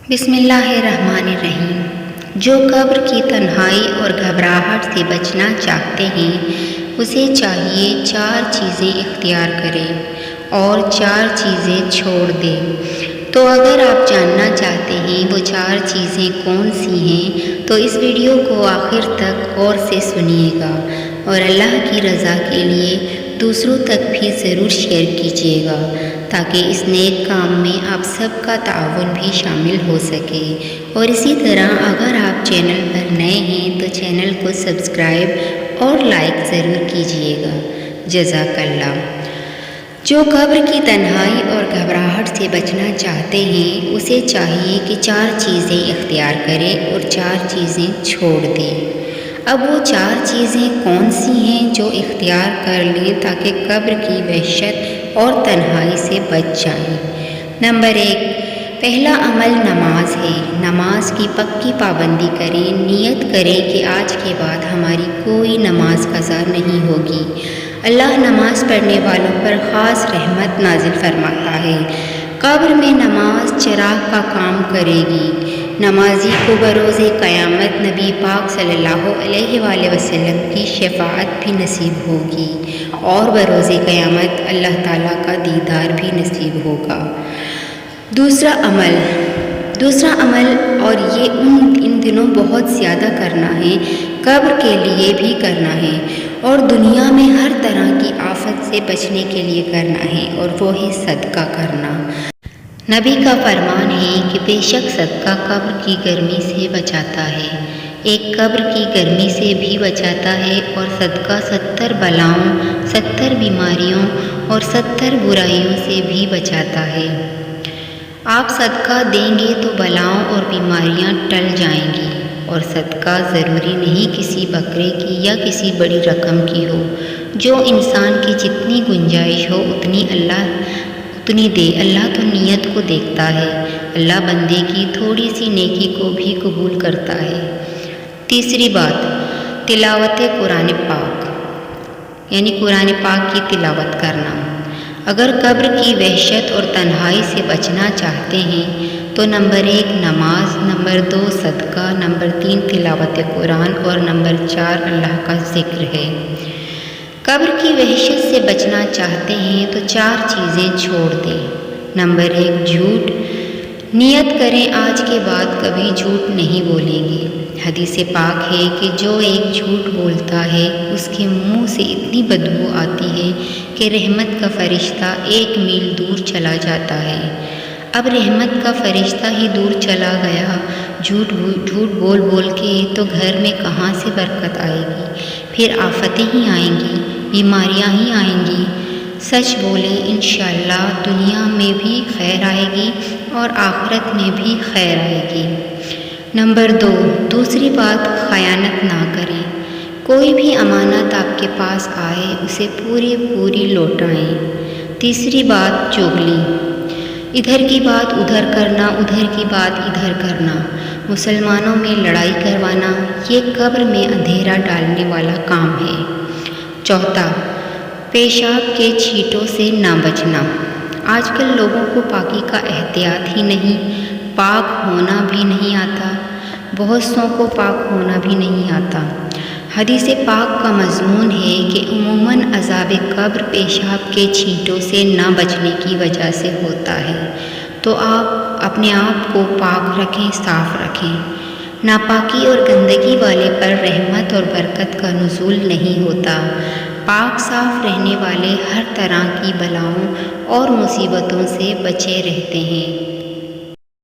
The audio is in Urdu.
بسم اللہ الرحمن الرحیم۔ جو قبر کی تنہائی اور گھبراہٹ سے بچنا چاہتے ہیں اسے چاہیے 4 چیزیں اختیار کرے اور 4 چیزیں چھوڑ دے۔ تو اگر آپ جاننا چاہتے ہیں وہ 4 چیزیں کون سی ہیں تو اس ویڈیو کو آخر تک غور سے سنیے گا اور اللہ کی رضا کے لیے دوسروں تک بھی ضرور شیئر کیجیے گا تاکہ اس نیک کام میں آپ سب کا تعاون بھی شامل ہو سکے۔ اور اسی طرح اگر آپ چینل پر نئے ہیں تو چینل کو سبسکرائب اور لائک ضرور کیجیے گا۔ جزاک اللہ۔ جو قبر کی تنہائی اور گھبراہٹ سے بچنا چاہتے ہیں اسے چاہیے کہ 4 چیزیں اختیار کرے اور 4 چیزیں چھوڑ دے۔ اب وہ 4 چیزیں کون سی ہیں جو اختیار کر لیں تاکہ قبر کی وحشت اور تنہائی سے بچ جائیں۔ نمبر 1، پہلا عمل نماز ہے۔ نماز کی پکی پابندی کریں، نیت کریں کہ آج کے بعد ہماری کوئی نماز قضا نہیں ہوگی۔ اللہ نماز پڑھنے والوں پر خاص رحمت نازل فرماتا ہے۔ قبر میں نماز چراغ کا کام کرے گی۔ نمازی کو بروز قیامت نبی پاک صلی اللہ علیہ وآلہ وسلم کی شفاعت بھی نصیب ہوگی اور بروز قیامت اللہ تعالیٰ کا دیدار بھی نصیب ہوگا۔ دوسرا عمل اور یہ ان دنوں بہت زیادہ کرنا ہے، قبر کے لیے بھی کرنا ہے اور دنیا میں ہر طرح کی آفت سے بچنے کے لیے کرنا ہے، اور وہ ہے صدقہ کرنا۔ نبی کا فرمان ہے کہ بے شک صدقہ قبر کی گرمی سے بچاتا ہے، ایک قبر کی گرمی سے بھی بچاتا ہے، اور صدقہ 70 بلاؤں، 70 بیماریوں اور 70 برائیوں سے بھی بچاتا ہے۔ آپ صدقہ دیں گے تو بلاؤں اور بیماریاں ٹل جائیں گی، اور صدقہ ضروری نہیں کسی بکرے کی یا کسی بڑی رقم کی ہو، جو انسان کی جتنی گنجائش ہو اتنی دے۔ اللہ تو نیت کو دیکھتا ہے، اللہ بندے کی تھوڑی سی نیکی کو بھی قبول کرتا ہے۔ تیسری بات، تلاوت قرآن پاک، یعنی قرآن پاک کی تلاوت کرنا۔ اگر قبر کی وحشت اور تنہائی سے بچنا چاہتے ہیں تو نمبر 1 نماز، نمبر 2 صدقہ، نمبر 3 تلاوت قرآن اور نمبر 4 اللہ کا ذکر ہے۔ قبر کی وحشت سے بچنا چاہتے ہیں تو 4 چیزیں چھوڑ دیں۔ نمبر 1 جھوٹ۔ نیت کریں آج کے بعد کبھی جھوٹ نہیں بولیں گے۔ حدیث پاک ہے کہ جو ایک جھوٹ بولتا ہے اس کے منہ سے اتنی بدبو آتی ہے کہ رحمت کا فرشتہ 1 میل دور چلا جاتا ہے۔ اب رحمت کا فرشتہ ہی دور چلا گیا، جھوٹ بول کے تو گھر میں کہاں سے برکت آئے گی؟ پھر آفتیں ہی آئیں گی، بیماریاں ہی آئیں گی۔ سچ بولیں، انشاءاللہ دنیا میں بھی خیر آئے گی اور آخرت میں بھی خیر آئے گی۔ نمبر 2، دوسری بات خیانت نہ کریں۔ کوئی بھی امانت آپ کے پاس آئے اسے پوری لوٹائیں۔ تیسری بات چغلی، ادھر کی بات ادھر کرنا، ادھر کی بات ادھر کرنا، مسلمانوں میں لڑائی کروانا، یہ قبر میں اندھیرا ڈالنے والا کام ہے۔ چوتھا، پیشاب کے چھینٹوں سے نہ بچنا۔ آج کل لوگوں کو پاکی کا احتیاط ہی نہیں، پاک ہونا بھی نہیں آتا، بہت سو کو پاک ہونا بھی نہیں آتا۔ حدیث پاک کا مضمون ہے کہ عموماً عذاب قبر پیشاب کے چھینٹوں سے نہ بچنے کی وجہ سے ہوتا ہے، تو آپ اپنے آپ کو پاک رکھیں، صاف رکھیں۔ ناپاکی اور گندگی والے پر رحمت اور برکت کا نزول نہیں ہوتا۔ پاک صاف رہنے والے ہر طرح کی بلاؤں اور مصیبتوں سے بچے رہتے ہیں۔